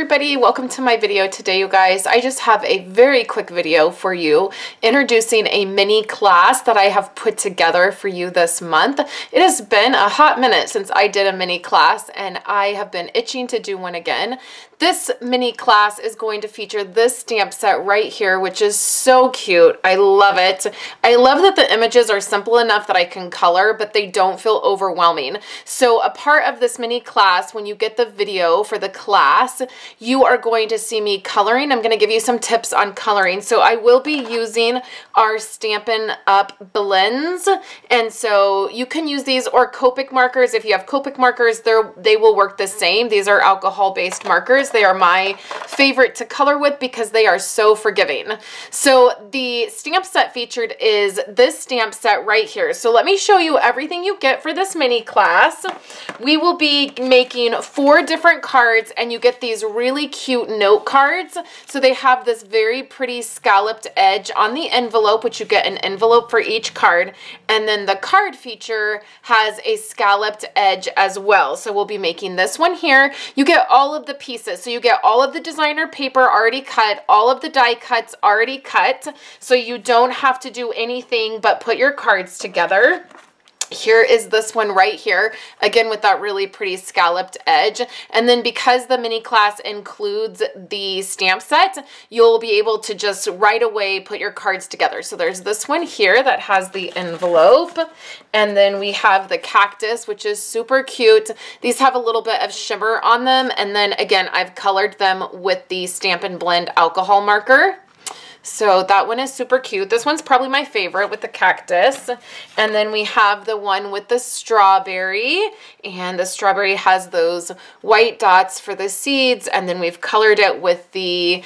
everybody, welcome to my video today, you guys. I just have a very quick video for you introducing a mini class that I have put together for you this month. It has been a hot minute since I did a mini class and I have been itching to do one again. This mini class is going to feature this stamp set right here, which is so cute. I love it. I love that the images are simple enough that I can color, but they don't feel overwhelming. So a part of this mini class, when you get the video for the class, you are going to see me coloring. I'm going to give you some tips on coloring. So I will be using our Stampin' Up blends. And so you can use these or Copic markers. If you have Copic markers, they will work the same. These are alcohol-based markers. They are my favorite to color with because they are so forgiving. So the stamp set featured is this stamp set right here. So let me show you everything you get for this mini class. We will be making 4 different cards and you get these really cute note cards. So they have this very pretty scalloped edge on the envelope, which you get an envelope for each card. And then the card feature has a scalloped edge as well. So we'll be making this one here. You get all of the pieces. So you get all of the designer paper already cut, all of the die cuts already cut. So you don't have to do anything but put your cards together. Here is this one right here, again with that really pretty scalloped edge. And then because the mini class includes the stamp set, you'll be able to just right away put your cards together. So there's this one here that has the envelope. And then we have the cactus, which is super cute. These have a little bit of shimmer on them. And then again, I've colored them with the Stampin' Blend alcohol marker. So that one is super cute. This one's probably my favorite with the cactus. And then we have the one with the strawberry. And the strawberry has those white dots for the seeds. And then we've colored it with the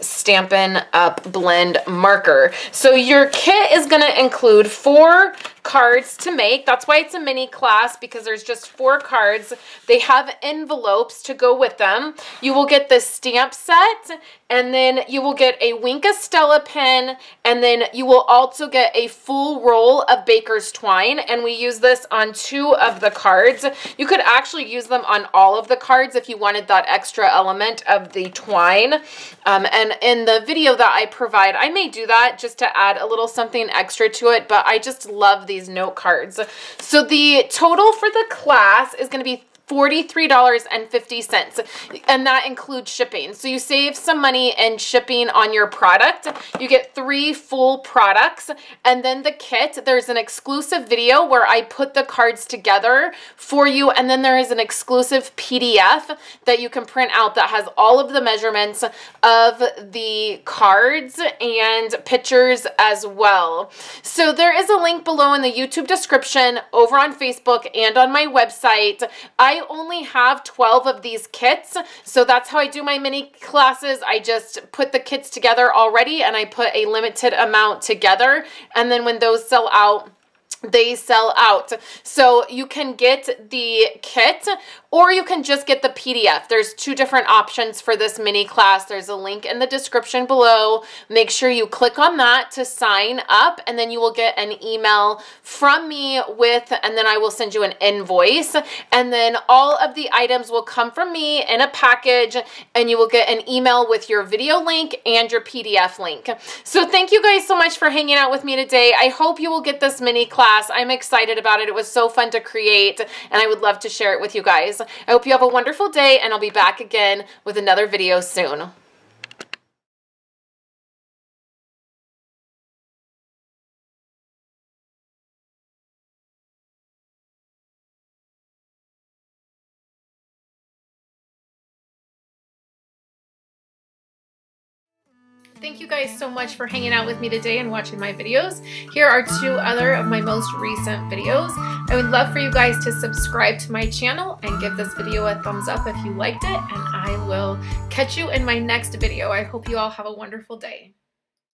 Stampin' Up blend marker. So your kit is going to include 4 cards to make. That's why it's a mini class, because there's just 4 cards. They have envelopes to go with them. You will get the stamp set, and then you will get a Wink of Stella pin, and then you will also get a full roll of baker's twine, and we use this on 2 of the cards. You could actually use them on all of the cards if you wanted that extra element of the twine. And in the video that I provide, I may do that just to add a little something extra to it, but I just love these note cards. So the total for the class is going to be $43.50, and that includes shipping. So you save some money in shipping on your product. You get 3 full products, and then the kit, there's an exclusive video where I put the cards together for you, and then there is an exclusive PDF that you can print out that has all of the measurements of the cards and pictures as well. So there is a link below in the YouTube description, over on Facebook, and on my website. I only have 12 of these kits, so that's how I do my mini classes. I just put the kits together already, and I put a limited amount together, and then when those sell out, they sell out. So you can get the kit or you can just get the PDF. There's 2 different options for this mini class. There's a link in the description below. Make sure you click on that to sign up, and then you will get an email from me and then I will send you an invoice, and then all of the items will come from me in a package, and you will get an email with your video link and your PDF link. So thank you guys so much for hanging out with me today. I hope you will get this mini class. I'm excited about it. It was so fun to create, and I would love to share it with you guys. I hope you have a wonderful day, and I'll be back again with another video soon. Thank you guys so much for hanging out with me today and watching my videos. Here are 2 other of my most recent videos. I would love for you guys to subscribe to my channel and give this video a thumbs up if you liked it, and I will catch you in my next video. I hope you all have a wonderful day.